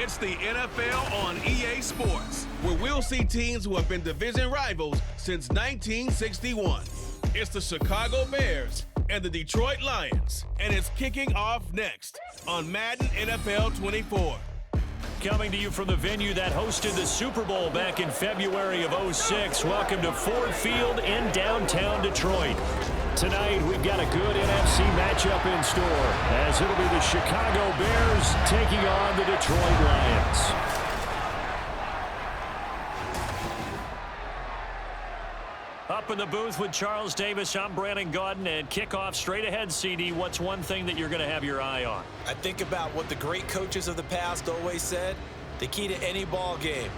It's the NFL on EA Sports, where we'll see teams who have been division rivals since 1961. It's the Chicago Bears and the Detroit Lions, and it's kicking off next on Madden NFL 24. Coming to you from the venue that hosted the Super Bowl back in February of '06. Welcome to Ford Field in downtown Detroit. Tonight, we've got a good NFC matchup in store, as it'll be the Chicago Bears taking on the Detroit Lions. Up in the booth with Charles Davis, I'm Brandon Gaudin, and kickoff straight ahead, CD. What's one thing that you're going to have your eye on? I think about what the great coaches of the past always said. The key to any ball game.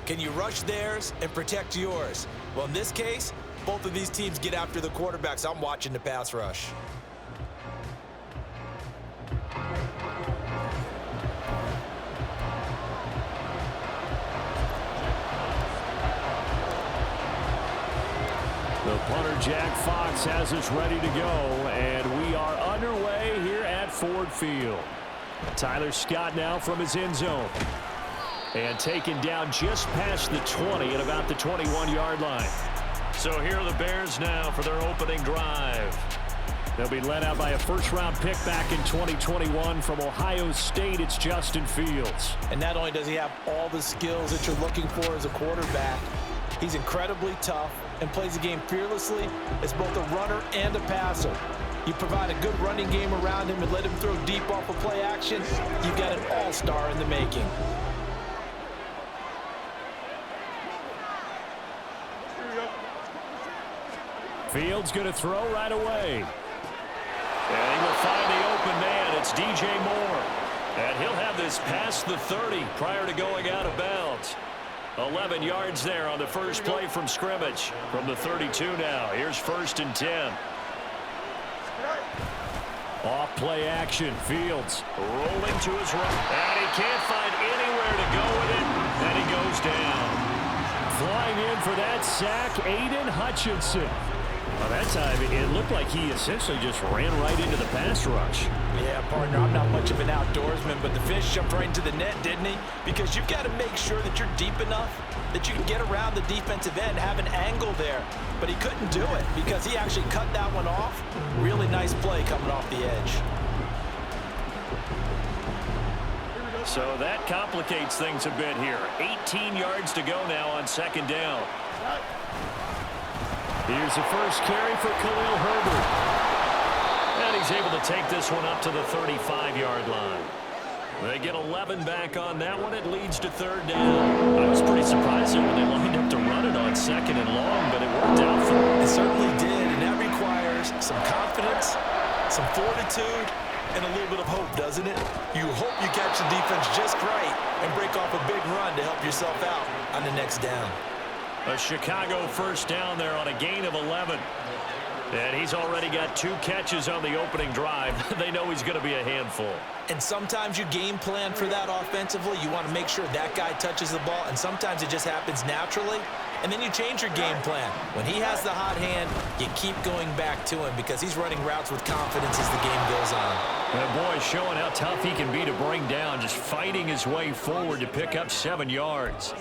Can you rush theirs and protect yours? Well, in this case, both of these teams get after the quarterbacks. I'm watching the pass rush. The punter, Jack Fox, has us ready to go, and we are underway here at Ford Field. Tyler Scott now from his end zone. And taken down just past the 20 at about the 21-yard line. So here are the Bears now for their opening drive. They'll be led out by a first-round pick back in 2021 from Ohio State. It's Justin Fields. And not only does he have all the skills that you're looking for as a quarterback, he's incredibly tough and plays the game fearlessly as both a runner and a passer. You provide a good running game around him and let him throw deep off of play action, you've got an all-star in the making. Fields going to throw right away. And he will find the open man. It's DJ Moore. And he'll have this past the 30 prior to going out of bounds. 11 yards there on the first play from scrimmage. From the 32 now. Here's 1st and 10. Off play action. Fields rolling to his right. And he can't find anywhere to go with it. And he goes down. Flying in for that sack, Aiden Hutchinson. Well, that time, it looked like he essentially just ran right into the pass rush. Yeah, partner, I'm not much of an outdoorsman, but the fish jumped right into the net, didn't he? Because you've got to make sure that you're deep enough that you can get around the defensive end, have an angle there. But he couldn't do it because he actually cut that one off. Really nice play coming off the edge. So that complicates things a bit here. 18 yards to go now on 2nd down. Here's the first carry for Khalil Herbert. And he's able to take this one up to the 35-yard line. They get 11 back on that one. It leads to 3rd down. I was pretty surprised when they lined up to run it on 2nd and long, but it worked out for them. It certainly did, and that requires some confidence, some fortitude, and a little bit of hope, doesn't it? You hope you catch the defense just right and break off a big run to help yourself out on the next down. A Chicago first down there on a gain of 11. And he's already got 2 catches on the opening drive. They know he's going to be a handful. And sometimes you game plan for that offensively. You want to make sure that guy touches the ball, and sometimes it just happens naturally. And then you change your game plan. When he has the hot hand, you keep going back to him because he's running routes with confidence as the game goes on. That boy showing how tough he can be to bring down, just fighting his way forward to pick up 7 yards.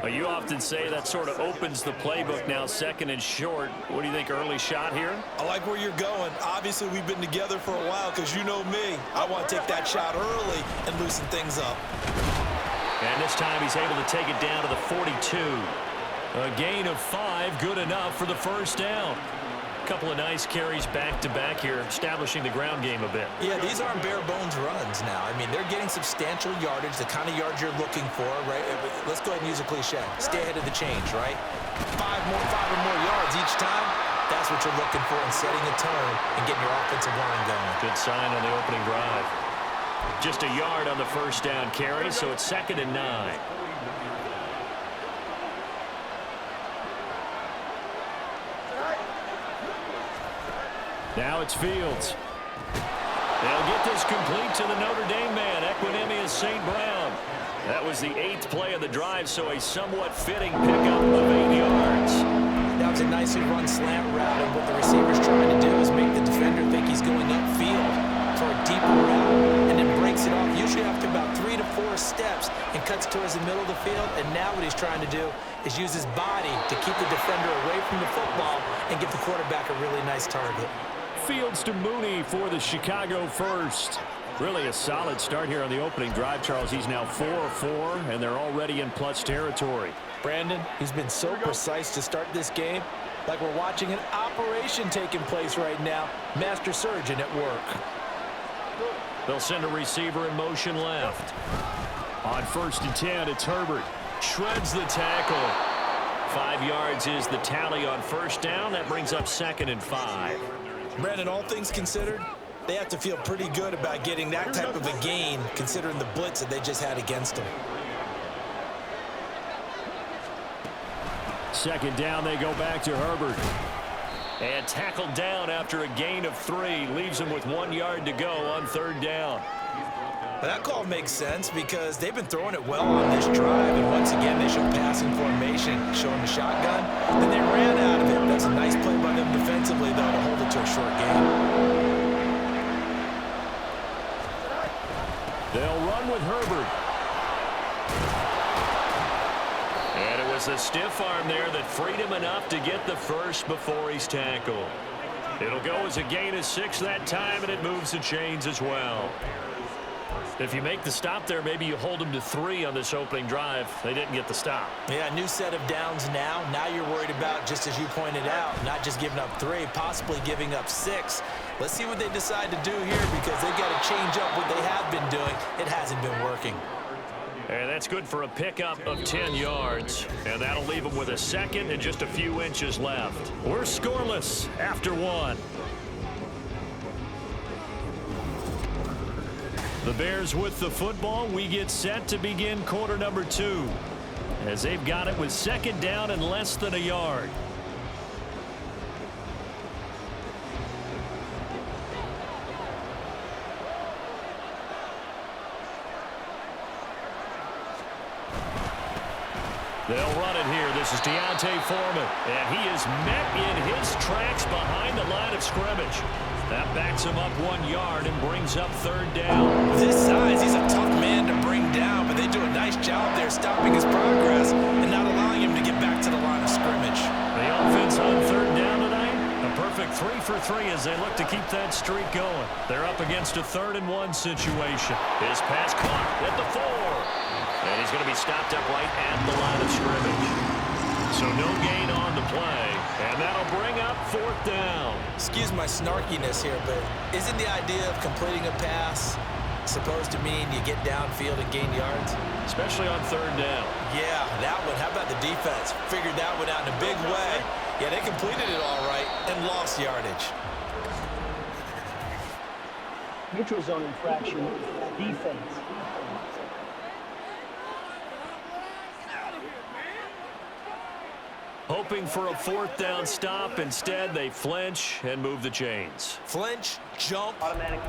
You often say that sort of opens the playbook now, 2nd and short. What do you think, early shot here? I like where you're going. Obviously, we've been together for a while because you know me. I want to take that shot early and loosen things up. And this time he's able to take it down to the 42. A gain of 5, good enough for the first down. Couple of nice carries back-to-back here, establishing the ground game a bit. Yeah, these aren't bare-bones runs now. I mean, they're getting substantial yardage, the kind of yards you're looking for, right? Let's go ahead and use a cliche. Stay ahead of the change, right? 5 or more yards each time. That's what you're looking for in setting a tone and getting your offensive line going. Good sign on the opening drive. Just a yard on the first down carry, so it's 2nd and 9. Now it's Fields. They'll get this complete to the Notre Dame man, Equinemius St. Brown. That was the 8th play of the drive, so a somewhat fitting pickup of 8 yards. That was a nicely run slant route, and what the receiver's trying to do is make the defender think he's going upfield for a deeper route, and then breaks it off, usually after about 3 to 4 steps and cuts towards the middle of the field. And now what he's trying to do is use his body to keep the defender away from the football and give the quarterback a really nice target. Fields to Mooney for the Chicago first. Really a solid start here on the opening drive, Charles. He's now 4-4, and they're already in plus territory. Brandon, he's been so precise to start this game, like we're watching an operation taking place right now. Master surgeon at work. They'll send a receiver in motion left. On 1st and 10, it's Herbert. Shreds the tackle. 5 yards is the tally on first down. That brings up 2nd and 5. Brandon, all things considered, they have to feel pretty good about getting that type of a gain, considering the blitz that they just had against them. 2nd down, they go back to Herbert. And tackled down after a gain of 3. Leaves him with 1 yard to go on 3rd down. But that call makes sense because they've been throwing it well on this drive. And once again, they show passing formation, showing the shotgun. Then they ran out of it. That's a nice play by them defensively, though, to hold it to a short gain. They'll run with Herbert. And it was a stiff arm there that freed him enough to get the first before he's tackled. It'll go as a gain of 6 that time, and it moves the chains as well. If you make the stop there, maybe you hold them to 3 on this opening drive. They didn't get the stop. Yeah, new set of downs now. Now you're worried about, just as you pointed out, not just giving up 3, possibly giving up 6. Let's see what they decide to do here because they've got to change up what they have been doing. It hasn't been working. And that's good for a pickup of 10 yards. And that'll leave them with a 2nd and just a few inches left. We're scoreless after 1. The Bears with the football. We get set to begin quarter number 2 as they've got it with 2nd down and less than a yard. They'll run it here. This is Deontay Foreman, and he is met in his tracks behind the line of scrimmage. That backs him up 1 yard and brings up 3rd down. With his size, he's a tough man to bring down, but they do a nice job there stopping his progress and not allowing him to get back to the line of scrimmage. The offense on 3rd down tonight, a perfect 3 for 3 as they look to keep that streak going. They're up against a 3rd and 1 situation. His pass caught at the 4. And he's going to be stopped up right at the line of scrimmage. So no gain on the play, and that'll bring up 4th down. Excuse my snarkiness here, but isn't the idea of completing a pass supposed to mean you get downfield and gain yards? Especially on 3rd down. Yeah, that one. How about the defense? Figured that one out in a big way. Yeah, they completed it all right and lost yardage. Neutral zone infraction, defense. Hoping for a 4th down stop. Instead, they flinch and move the chains. Flinch, jump,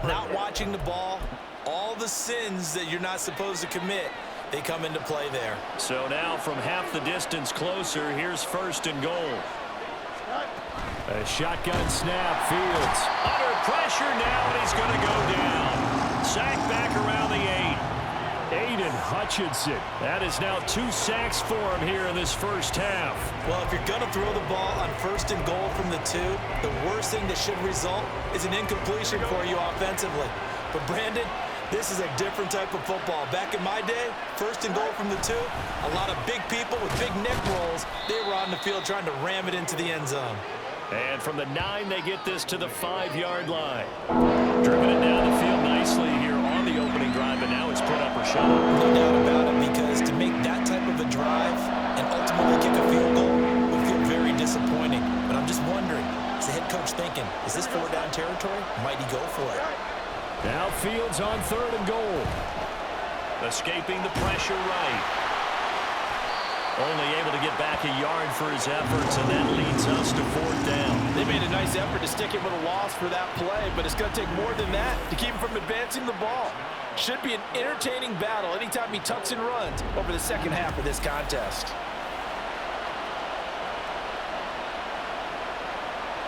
not watching the ball. All the sins that you're not supposed to commit, they come into play there. So now from half the distance closer, here's 1st and goal. A shotgun snap. Fields under pressure now, and he's going to go down. Sacked back around the 8. Aiden Hutchinson. That is now 2 sacks for him here in this first half. Well, if you're going to throw the ball on 1st and goal from the 2, the worst thing that should result is an incompletion for you offensively. But Brandon, this is a different type of football. Back in my day, 1st and goal from the 2, a lot of big people with big neck rolls, they were on the field trying to ram it into the end zone. And from the 9, they get this to the 5-yard line. Driven it down the field nicely here on the opening drive, but now it's put up or shut up. No doubt about it, because to make that type of a drive and ultimately kick a field goal would feel very disappointing. But I'm just wondering, is the head coach thinking, is this 4-down territory? Might he go for it? Now Fields on 3rd and goal. Escaping the pressure right. Only able to get back a yard for his efforts, and that leads us to 4th down. They made a nice effort to stick him with a loss for that play, but it's going to take more than that to keep him from advancing the ball. Should be an entertaining battle anytime he tucks and runs over the second half of this contest.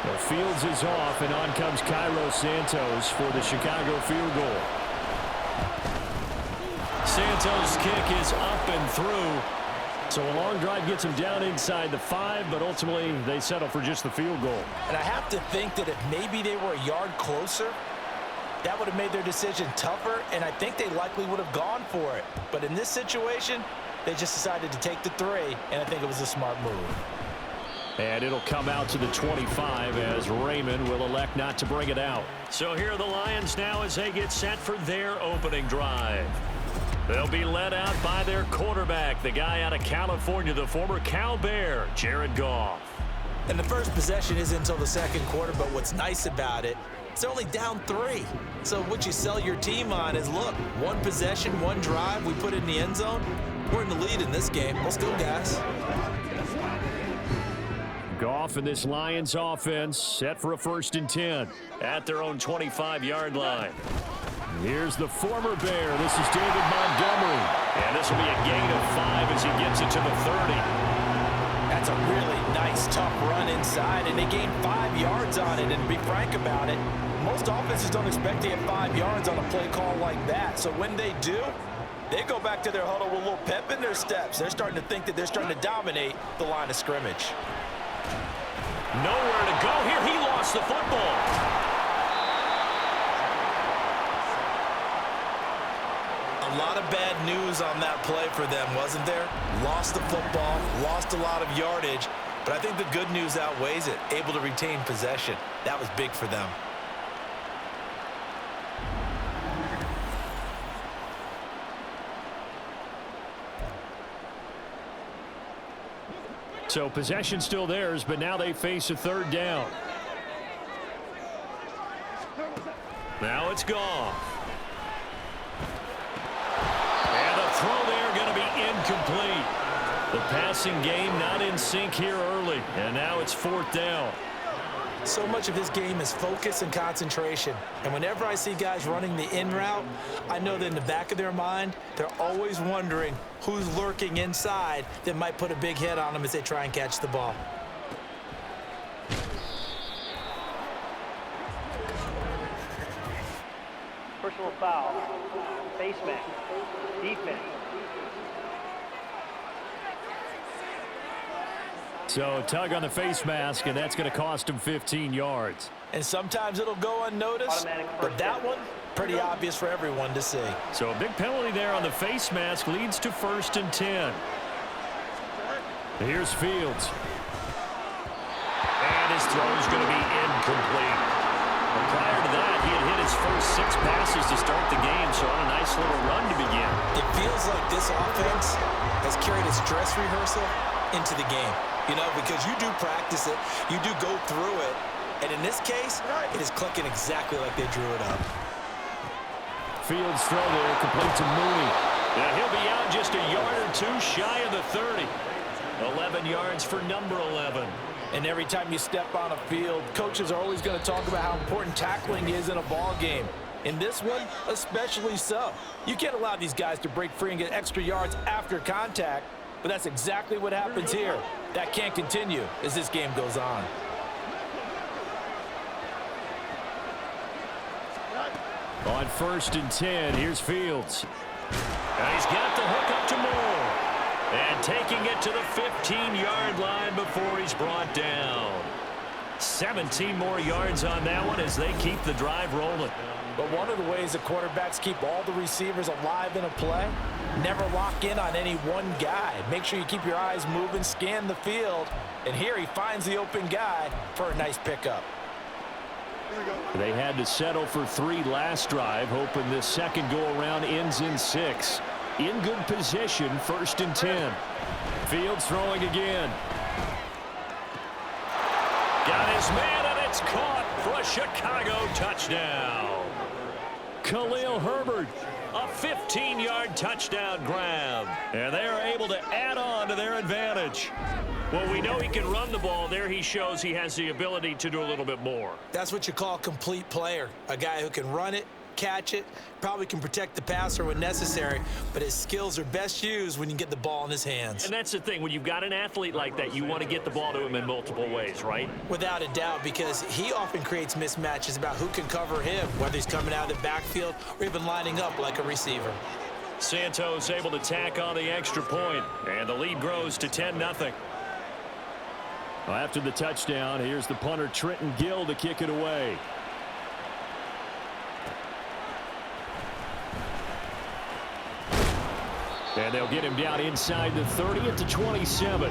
Well, Fields is off, and on comes Cairo Santos for the Chicago field goal. Santos' kick is up and through. So a long drive gets them down inside the 5, but ultimately they settle for just the field goal. And I have to think that if maybe they were a yard closer, that would have made their decision tougher, and I think they likely would have gone for it. But in this situation, they just decided to take the 3, and I think it was a smart move. And it'll come out to the 25 as Raymond will elect not to bring it out. So here are the Lions now as they get set for their opening drive. They'll be led out by their quarterback, the guy out of California, the former Cal Bear, Jared Goff. And the first possession isn't until the second quarter, but what's nice about it, it's only down 3. So what you sell your team on is, look, 1 possession, 1 drive, we put it in the end zone. We're in the lead in this game. Let's go, guys. Goff and this Lions offense set for a 1st and 10 at their own 25-yard line. Here's the former Bear. This is David Montgomery. And this will be a gain of 5 as he gets it to the 30. That's a really nice, tough run inside, and they gained 5 yards on it. And to be frank about it, most offenses don't expect to get 5 yards on a play call like that. So when they do, they go back to their huddle with a little pep in their steps. They're starting to think that they're starting to dominate the line of scrimmage. Nowhere to go here. He lost the football. A lot of bad news on that play for them, wasn't there? Lost the football, lost a lot of yardage, but I think the good news outweighs it. Able to retain possession. That was big for them. So possession still theirs, but now they face a 3rd down. Now it's gone. And the throw there going to be incomplete. The passing game not in sync here early, and now it's 4th down. So much of this game is focus and concentration. And whenever I see guys running the in route, I know that in the back of their mind, they're always wondering who's lurking inside that might put a big hit on them as they try and catch the ball. Personal foul, face mask, defense. So tug on the face mask, and that's going to cost him 15 yards. And sometimes it'll go unnoticed, but that one, pretty obvious for everyone to see. So a big penalty there on the face mask leads to 1st and 10. Here's Fields. And his throw's going to be incomplete. But prior to that, he had hit his first 6 passes to start the game, so on a nice little run to begin. It feels like this offense has carried its dress rehearsal into the game. You know, because you do practice it, you do go through it, and in this case, it is clicking exactly like they drew it up. Fields throw there, complete to Mooney. Now he'll be out just a yard or 2 shy of the 30. 11 yards for number 11. And every time you step on a field, coaches are always going to talk about how important tackling is in a ball game. In this one, especially so. You can't allow these guys to break free and get extra yards after contact, but that's exactly what happens here. That can't continue as this game goes on. On 1st and 10, here's Fields. And he's got the hook up to Moore. And taking it to the 15-yard line before he's brought down. 17 more yards on that one as they keep the drive rolling. But one of the ways the quarterbacks keep all the receivers alive in a play, never lock in on any one guy. Make sure you keep your eyes moving, scan the field. And here he finds the open guy for a nice pickup. They had to settle for 3 last drive, hoping this second go-around ends in 6. In good position, 1st and 10. Fields throwing again. Got his man, and it's caught for a Chicago touchdown. Khalil Herbert, a 15-yard touchdown grab. And they are able to add on to their advantage. Well, we know he can run the ball. There he shows he has the ability to do a little bit more. That's what you call a complete player. A guy who can run it, catch it, probably can protect the passer when necessary, but his skills are best used when you get the ball in his hands. And that's the thing. When you've got an athlete like that, you want to get the ball to him in multiple ways, right? Without a doubt, because he often creates mismatches about who can cover him, whether he's coming out of the backfield or even lining up like a receiver. Santos able to tack on the extra point, and the lead grows to 10-0. Well, after the touchdown, here's the punter Trenton Gill to kick it away. And they'll get him down inside the 30 at the 27.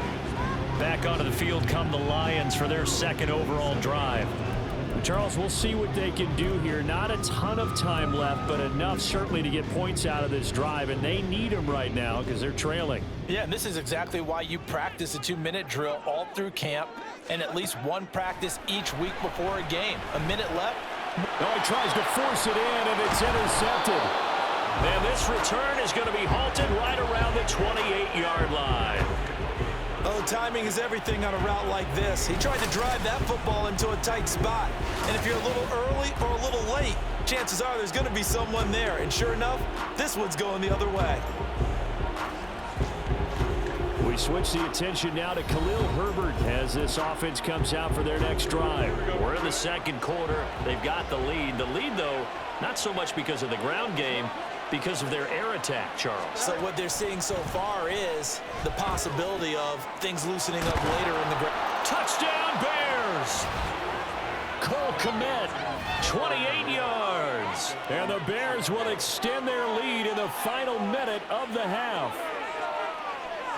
Back onto the field come the Lions for their second overall drive. Charles, we'll see what they can do here. Not a ton of time left, but enough certainly to get points out of this drive, and they need them right now because they're trailing. Yeah, and this is exactly why you practice a 2-minute drill all through camp and at least one practice each week before a game. A minute left. Oh, he tries to force it in, and it's intercepted. And this return is going to be halted right around the 28-yard line. Oh, timing is everything on a route like this. He tried to drive that football into a tight spot. And if you're a little early or a little late, chances are there's going to be someone there. And sure enough, this one's going the other way. We switch the attention now to Khalil Herbert as this offense comes out for their next drive. We're in the second quarter. They've got the lead. The lead, though, not so much because of the ground game, because of their air attack, Charles. So what they're seeing so far is the possibility of things loosening up later in the ground. Touchdown, Bears! Cole Kmet, 28 yards. And the Bears will extend their lead in the final minute of the half.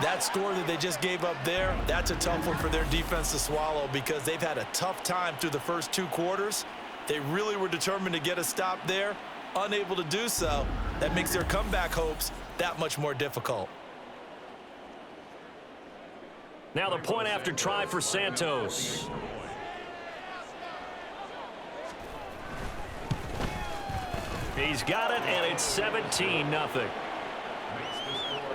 That score that they just gave up there, that's a tough one for their defense to swallow because they've had a tough time through the first two quarters. They really were determined to get a stop there. Unable to do so, that makes their comeback hopes that much more difficult. Now the point after try for Santos. He's got it, and it's 17-0.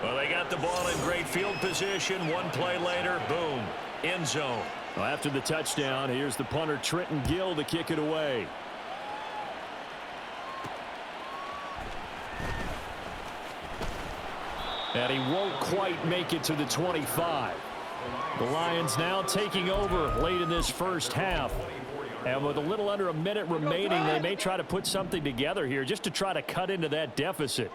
Well, they got the ball in great field position. One play later, boom, end zone. Well, after the touchdown, here's the punter Trenton Gill to kick it away. And he won't quite make it to the 25. The Lions now taking over late in this first half. And with a little under a minute remaining, they may try to put something together here just to try to cut into that deficit.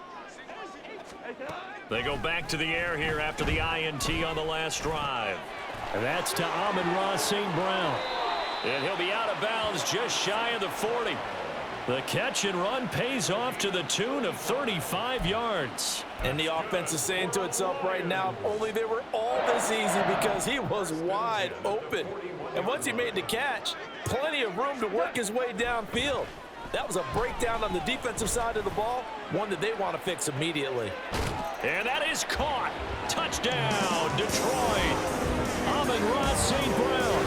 They go back to the air here after the INT on the last drive. And that's to Amon-Ra St. Brown. And he'll be out of bounds just shy of the 40. The catch and run pays off to the tune of 35 yards. And the offense is saying to itself right now, if only they were all this easy because he was wide open. And once he made the catch, plenty of room to work his way downfield. That was a breakdown on the defensive side of the ball, one that they want to fix immediately. And that is caught. Touchdown, Detroit. Amon-Ra St. Brown,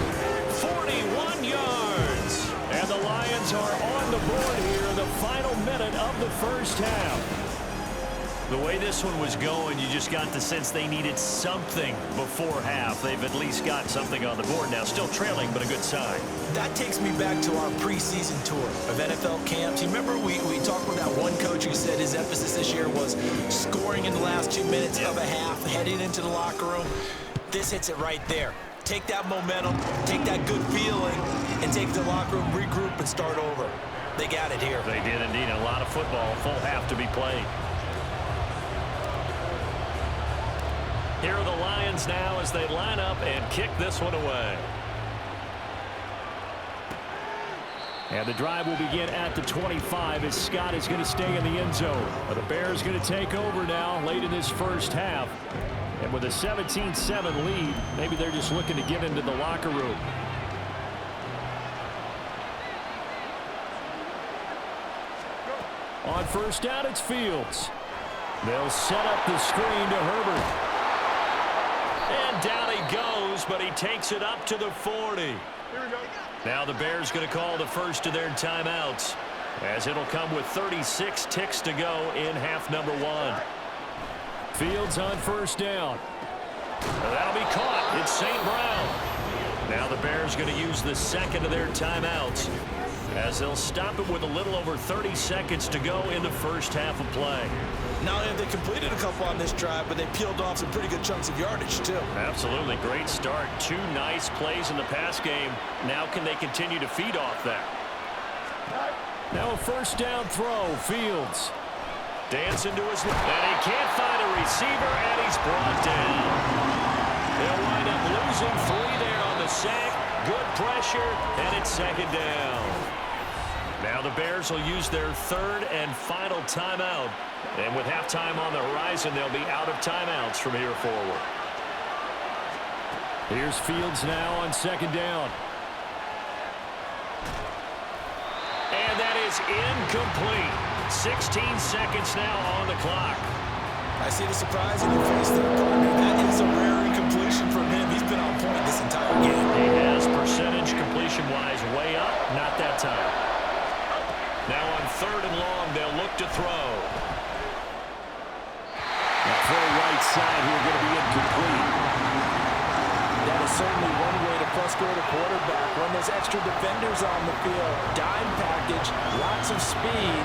41 yards. And the Lions are on the board here in the final minute of the first half. The way this one was going, you just got the sense they needed something before half. They've at least got something on the board now. Still trailing, but a good sign. That takes me back to our preseason tour of NFL camps. You remember we talked with that one coach who said his emphasis this year was scoring in the last 2 minutes of a half, heading into the locker room. This hits it right there. Take that momentum, take that good feeling, and take the locker room, regroup, and start over. They got it here. They did indeed. A lot of football, full half to be played. Here are the Lions now as they line up and kick this one away. And the drive will begin at the 25 as Scott is going to stay in the end zone. The Bears going to take over now late in this first half. And with a 17-7 lead, maybe they're just looking to get into the locker room. On first down, it's Fields. They'll set up the screen to Herbert. And down he goes, but he takes it up to the 40. Now the Bears going to call the first of their timeouts, as it'll come with 36 ticks to go in half number one. Fields on first down. That'll be caught. It's St. Brown. Now the Bears going to use the second of their timeouts, as they'll stop it with a little over 30 seconds to go in the first half of play. Not only have they completed a couple on this drive, but they peeled off some pretty good chunks of yardage, too. Absolutely. Great start. Two nice plays in the pass game. Now can they continue to feed off that? Now a first down throw. Fields. Dancing to his left. And he can't find a receiver, and he's brought down. They'll wind up losing 3 there on the sack. Good pressure, and it's second down. Now the Bears will use their third and final timeout. And with halftime on the horizon, they'll be out of timeouts from here forward. Here's Fields now on second down. And that is incomplete. 16 seconds now on the clock. I see the surprise in your face there, partner. That is a rare incompletion from him. He's been on point this entire game. He has percentage completion-wise way up. Not that time. Now on third and long, they'll look to throw. The throw right side here going to be incomplete. That is certainly one way to frustrate a quarterback. Run those extra defenders on the field. Dime package, lots of speed,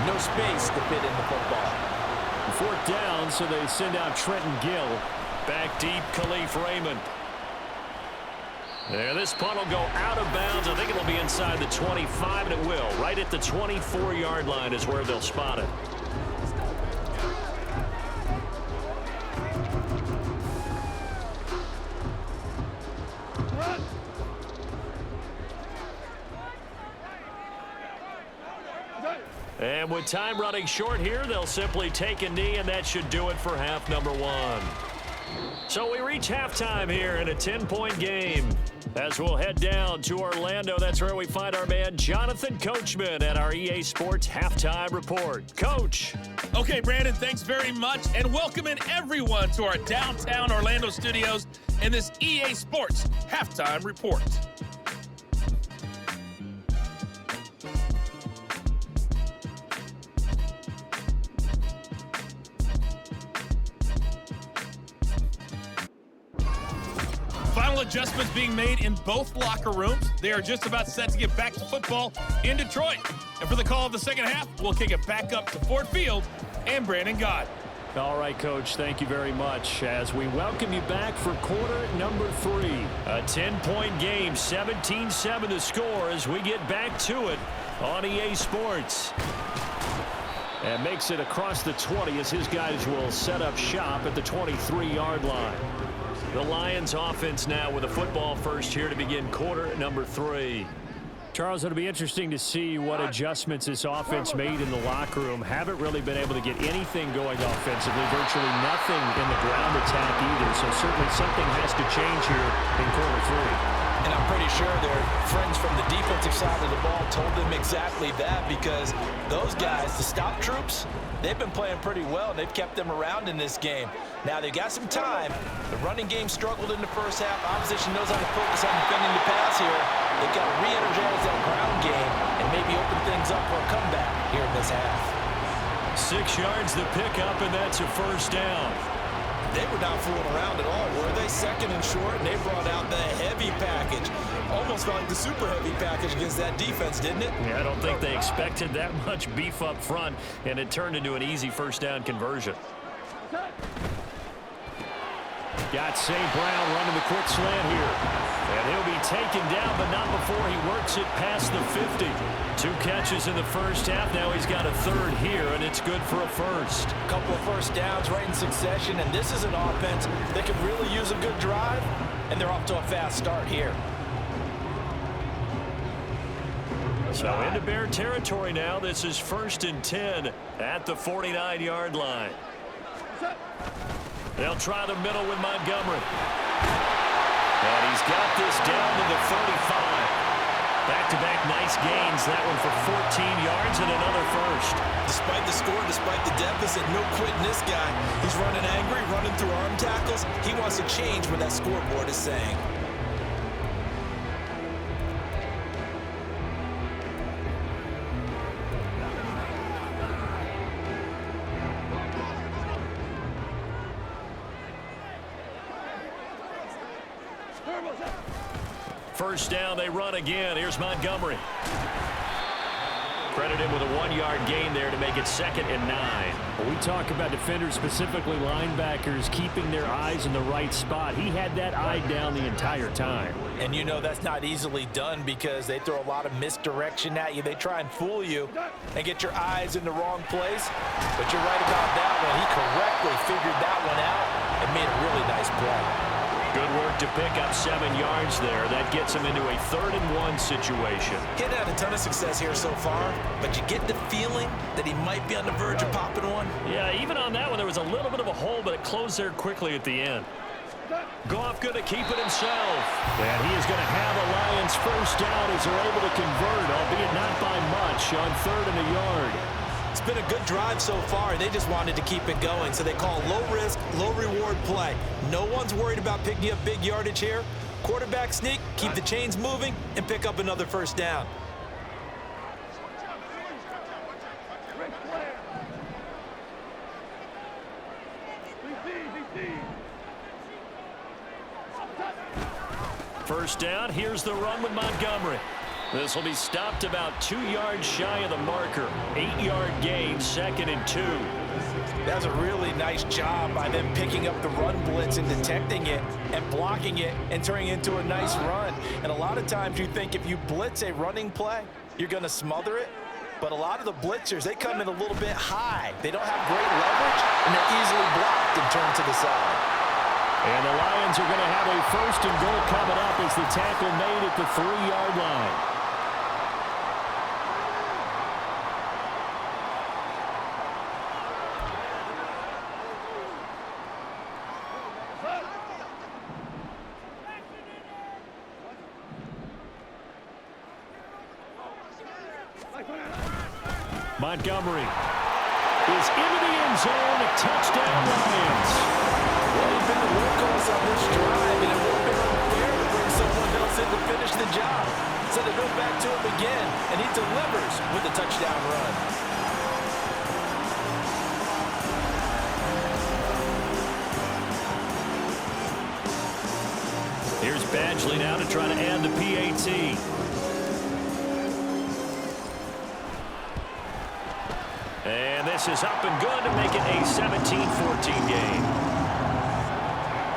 no space to fit in the football. Fourth down, so they send out Trenton Gill. Back deep, Khalif Raymond. There, this punt will go out of bounds. I think it'll be inside the 25, and it will. Right at the 24-yard line is where they'll spot it. And with time running short here, they'll simply take a knee, and that should do it for half number 1. So we reach halftime here in a 10-point game. As we'll head down to Orlando, that's where we find our man Jonathan Coachman at our EA Sports Halftime Report. Coach. Okay, Brandon, thanks very much, and welcoming everyone to our downtown Orlando studios in this EA Sports Halftime Report. Final adjustments being made in both locker rooms. They are just about set to get back to football in Detroit. And for the call of the second half, we'll kick it back up to Ford Field and Brandon Gott. All right, Coach, thank you very much as we welcome you back for quarter number 3. A 10-point game, 17-7 the score as we get back to it on EA Sports. And makes it across the 20 as his guys will set up shop at the 23-yard line. The Lions offense now with a football first here to begin quarter number 3. Charles, it'll be interesting to see what adjustments this offense made in the locker room. Haven't really been able to get anything going offensively, virtually nothing in the ground attack either. So certainly something has to change here in quarter 3. And I'm pretty sure their friends from the defensive side of the ball told them exactly that, because those guys, the stop troops, they've been playing pretty well. They've kept them around in this game. Now they've got some time. The running game struggled in the first half. Opposition knows how to focus on defending the pass here. They've got to re-energize that ground game and maybe open things up for a comeback here in this half. 6 yards the pickup, and that's a first down. They were not fooling around at all, were they? Second and short, and they brought out the heavy package. Almost like the super heavy package against that defense, didn't it? Yeah, I don't think they expected that much beef up front, and it turned into an easy first down conversion. Got St. Brown running the quick slant here. And he'll be taken down, but not before he works it past the 50. 2 catches in the first half. Now he's got a third here, and it's good for a first. A couple of first downs right in succession, and this is an offense that could really use a good drive, and they're off to a fast start here. So into Bear territory now. This is 1st and 10 at the 49-yard line. They'll try the middle with Montgomery. And he's got this down to the 35. Back-to-back nice gains. That one for 14 yards and another first. Despite the score, despite the deficit, no quitting this guy. He's running angry, running through arm tackles. He wants to change what that scoreboard is saying. First down, they run again. Here's Montgomery. Credit him with a 1-yard gain there to make it 2nd and 9. When we talk about defenders, specifically linebackers, keeping their eyes in the right spot, he had that eye down the entire time. And you know that's not easily done because they throw a lot of misdirection at you. They try and fool you and get your eyes in the wrong place. But you're right about that one. He correctly figured that one out and made a really nice play. Good work to pick up 7 yards there. That gets him into a 3rd and 1 situation. He's had a ton of success here so far, but you get the feeling that he might be on the verge of popping one. Yeah, even on that one, there was a little bit of a hole, but it closed there quickly at the end. Goff going to keep it himself. And he is going to have a Lions first down as they're able to convert, albeit not by much, on 3rd and a yard. It's been a good drive so far. They just wanted to keep it going, so they call low-risk, low-reward play. No one's worried about picking up big yardage here. Quarterback sneak, keep the chains moving, and pick up another first down. First down, here's the run with Montgomery. This will be stopped about 2 yards shy of the marker. 8-yard gain, 2nd and 2. That's a really nice job by them picking up the run blitz and detecting it and blocking it and turning it into a nice run. And a lot of times you think if you blitz a running play, you're going to smother it. But a lot of the blitzers, they come in a little bit high. They don't have great leverage, and they're easily blocked and turned to the side. And the Lions are going to have a 1st and goal coming up as the tackle made at the 3-yard line. Montgomery is into the end zone. Touchdown, Lions. Well, he's been the workhorse on this drive, and it would have been unfair to bring someone else in to finish the job. So they go back to him again, and he delivers with a touchdown run. Here's Badgley now to try to add the PAT. And this is up and good to make it a 17-14 game.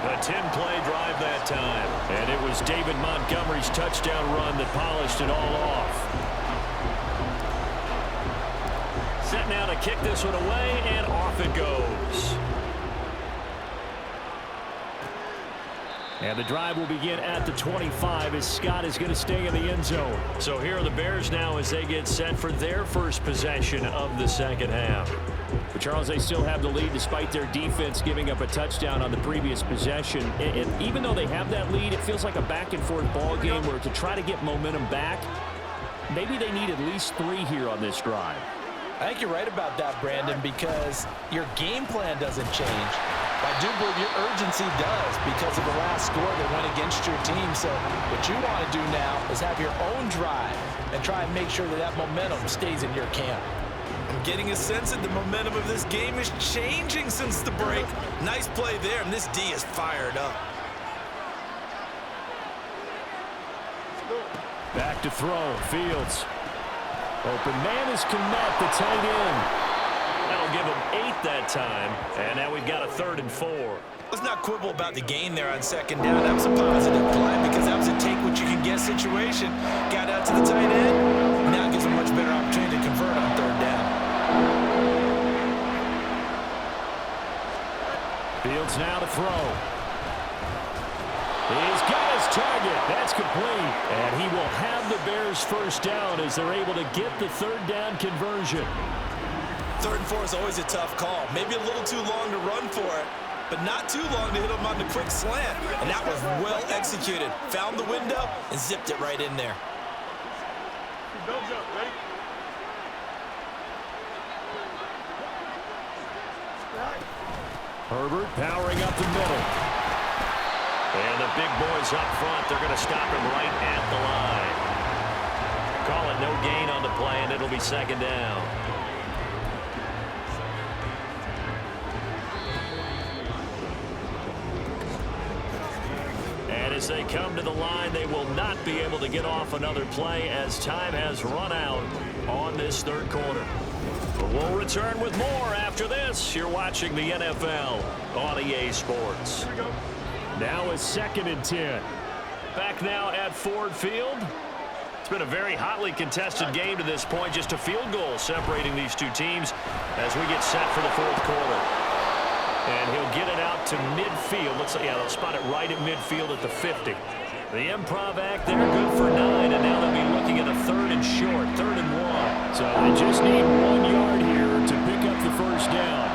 A 10-play drive that time. And it was David Montgomery's touchdown run that polished it all off. Set now to kick this one away, and off it goes. And the drive will begin at the 25 as Scott is going to stay in the end zone. So here are the Bears now as they get set for their first possession of the second half. But Charles, they still have the lead despite their defense giving up a touchdown on the previous possession. And even though they have that lead, it feels like a back-and-forth ball game where to try to get momentum back, maybe they need at least 3 here on this drive. I think you're right about that, Brandon, because your game plan doesn't change. I do believe your urgency does because of the last score that went against your team. So what you want to do now is have your own drive and try and make sure that that momentum stays in your camp. I'm getting a sense that the momentum of this game is changing since the break. Nice play there, and this D is fired up. Back to throw, Fields. Open man is Kmet, the tight end. That'll give him 8 that time, and now we've got a 3rd and 4. Let's not quibble about the gain there on second down. That was a positive play because that was a take-what-you-can-get situation. Got out to the tight end. Now it gives a much better opportunity to convert on 3rd down. Fields now to throw. He's got his target. That's complete. And he will have the Bears first down as they're able to get the 3rd down conversion. 3rd and 4 is always a tough call. Maybe a little too long to run for it, but not too long to hit him on the quick slant. And that was well executed. Found the window and zipped it right in there. Herbert powering up the middle. And the big boys up front, they're going to stop him right at the line. Call it no gain on the play, and it'll be 2nd down. And as they come to the line, they will not be able to get off another play as time has run out on this third quarter. We'll return with more after this. You're watching the NFL on EA Sports. Now a 2nd and 10. Back now at Ford Field. It's been a very hotly contested game to this point. Just a field goal separating these two teams as we get set for the fourth quarter. And he'll get it out to midfield. Looks like, yeah, they'll spot it right at midfield at the 50. The improv act there, good for 9, and now they'll be looking at a 3rd and short, 3rd and 1. So they just need 1 yard here to pick up the first down.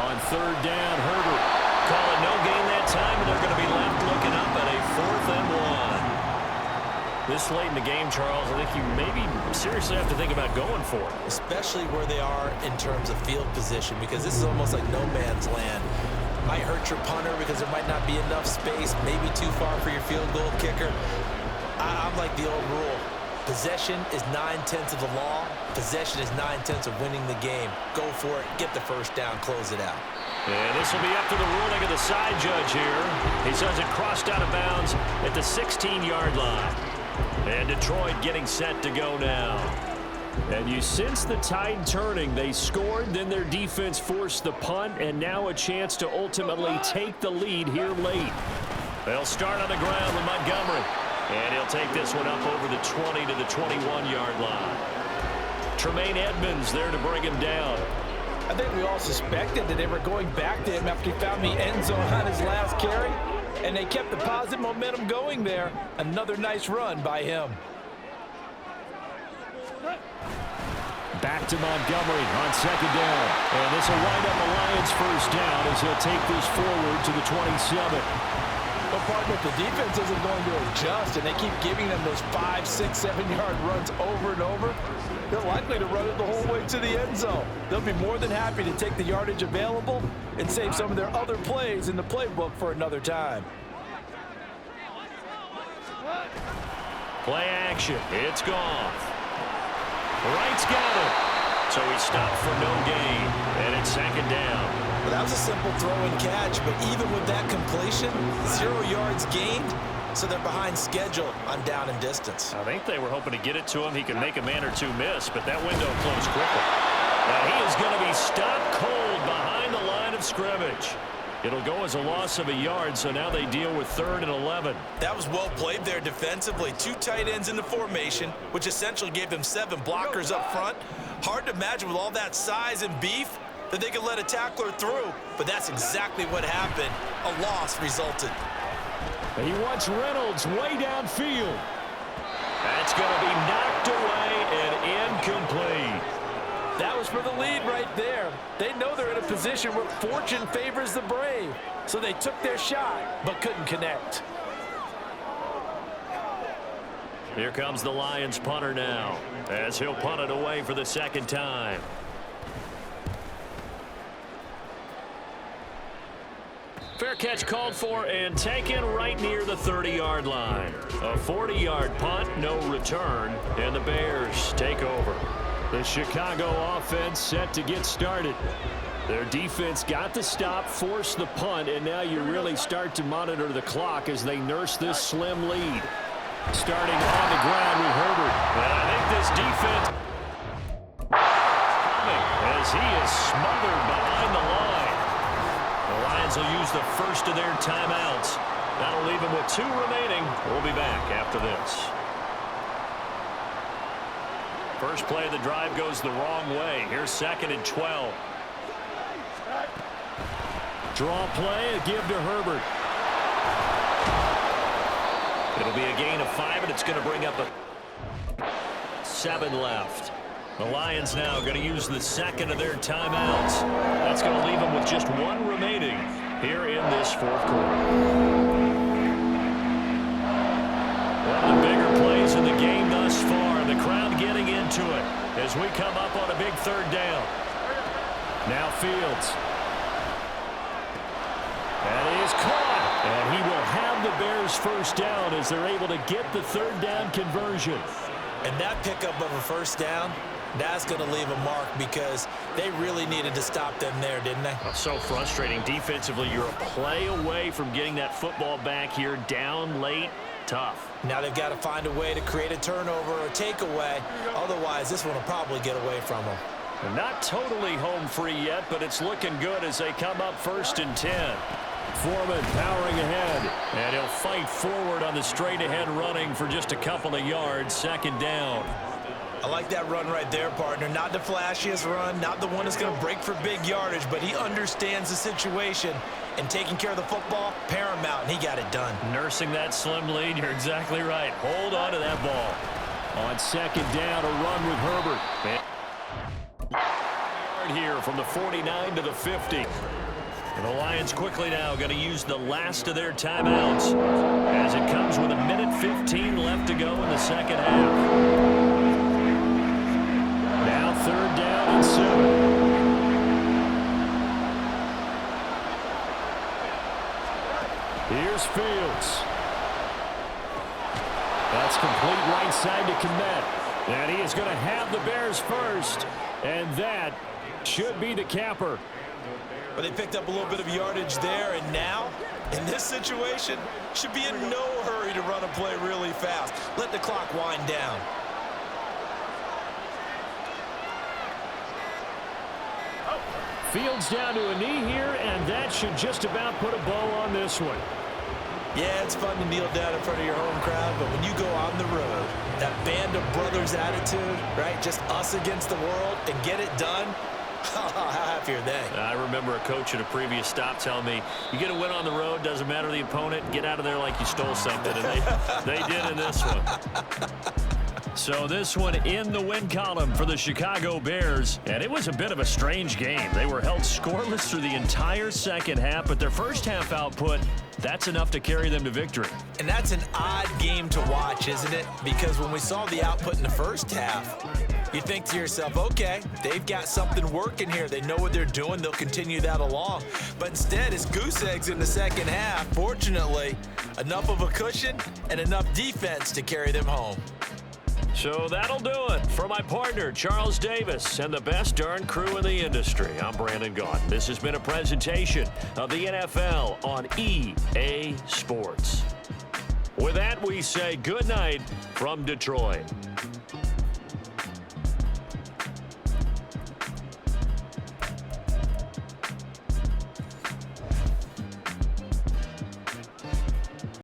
On 3rd down, Herbert. Call it no gain that time, and they're going to be left looking up at a 4th and 1. This late in the game, Charles, I think you maybe seriously have to think about going for it. Especially where they are in terms of field position, because this is almost like no man's land. Might hurt your punter because there might not be enough space, maybe too far for your field goal kicker. I'm like the old rule. Possession is 9/10 of the law. Possession is 9/10 of winning the game. Go for it, get the first down, close it out. And this will be up to the ruling of the side judge here. He says it crossed out of bounds at the 16-yard line. And Detroit getting set to go now. And you sense the tide turning. They scored, then their defense forced the punt, and now a chance to ultimately take the lead here late. They'll start on the ground with Montgomery. And he'll take this one up over the 20 to the 21-yard line. Tremaine Edmonds there to bring him down. I think we all suspected that they were going back to him after he found the end zone on his last carry, and they kept the positive momentum going there. Another nice run by him. Back to Montgomery on 2nd down. And this will wind up a Lions first down as he'll take this forward to the 27. But partner, if the defense isn't going to adjust and they keep giving them those 5, 6, 7-yard runs over and over, they're likely to run it the whole way to the end zone. They'll be more than happy to take the yardage available and save some of their other plays in the playbook for another time. Play action. It's Goff. Wright's got it. So he stopped for no gain. And it's 2nd down. Well, that was a simple throw and catch, but even with that completion, 0 yards gained, so they're behind schedule on down and distance. I think they were hoping to get it to him. He could make a man or two miss, but that window closed quickly. And he is going to be stopped cold behind the line of scrimmage. It'll go as a loss of a yard, so now they deal with 3rd and 11. That was well played there defensively. 2 tight ends in the formation, which essentially gave them 7 blockers up front. Hard to imagine with all that size and beef that they could let a tackler through, but that's exactly what happened. A loss resulted. He wants Reynolds way downfield. That's going to be knocked away and incomplete. That was for the lead right there. They know they're in a position where fortune favors the brave, so they took their shot but couldn't connect. Here comes the Lions punter now as he'll punt it away for the 2nd time. Fair catch called for and taken right near the 30-yard line. A 40-yard punt, no return, and the Bears take over. The Chicago offense set to get started. Their defense got the stop, forced the punt, and now you really start to monitor the clock as they nurse this slim lead. Starting on the ground with Herbert. And I think this defense, as he is smothered behind the line. The Lions will use the first of their timeouts. That'll leave them with 2 remaining. We'll be back after this. First play of the drive goes the wrong way. Here's 2nd and 12. Draw play, a give to Herbert. It'll be a gain of 5, and it's going to bring up a 7 left. The Lions now going to use the 2nd of their timeouts. That's going to leave them with just 1 remaining here in this 4th quarter. One of the bigger plays in the game thus far. The crowd getting into it as we come up on a big 3rd down. Now Fields. That is caught. And he will have the Bears first down as they're able to get the 3rd down conversion. And that pickup of a first down, that's going to leave a mark because they really needed to stop them there, didn't they? So frustrating defensively. You're a play away from getting that football back here down late. tough. Now they've got to find a way to create a turnover or takeaway. Otherwise, this one will probably get away from them. They're not totally home free yet, but it's looking good as they come up 1st and 10. Foreman powering ahead, and he'll fight forward on the straight-ahead running for just a couple of yards. 2nd down. I like that run right there, partner. Not the flashiest run, not the one that's going to break for big yardage, but he understands the situation, and taking care of the football, paramount, and he got it done. Nursing that slim lead, you're exactly right. Hold on to that ball. On 2nd down, a run with Herbert. Here from the 49 to the 50. And the Lions quickly now going to use the last of their timeouts as it comes with 1:15 left to go in the 2nd half. Now 3rd down and 7. Here's Fields. That's complete right side to Kmet. And he is going to have the Bears first. And that should be the capper. But they picked up a little bit of yardage there, and now, in this situation, should be in no hurry to run a play really fast. Let the clock wind down. Fields down to a knee here, and that should just about put a bow on this one. Yeah, it's fun to kneel down in front of your home crowd, but when you go on the road, that band of brothers attitude, right, just us against the world, and get it done, how happy are they? I remember a coach at a previous stop telling me, you get a win on the road, doesn't matter the opponent, get out of there like you stole something, and they did in this one. So this one in the win column for the Chicago Bears, and it was a bit of a strange game. They were held scoreless through the entire 2nd half, but their first half output, that's enough to carry them to victory. And that's an odd game to watch, isn't it? Because when we saw the output in the first half, you think to yourself, okay, they've got something working here. They know what they're doing. They'll continue that along. But instead, it's goose eggs in the 2nd half. Fortunately, enough of a cushion and enough defense to carry them home. So that'll do it for my partner, Charles Davis, and the best darn crew in the industry. I'm Brandon Gaudin. This has been a presentation of the NFL on EA Sports. With that, we say good night from Detroit.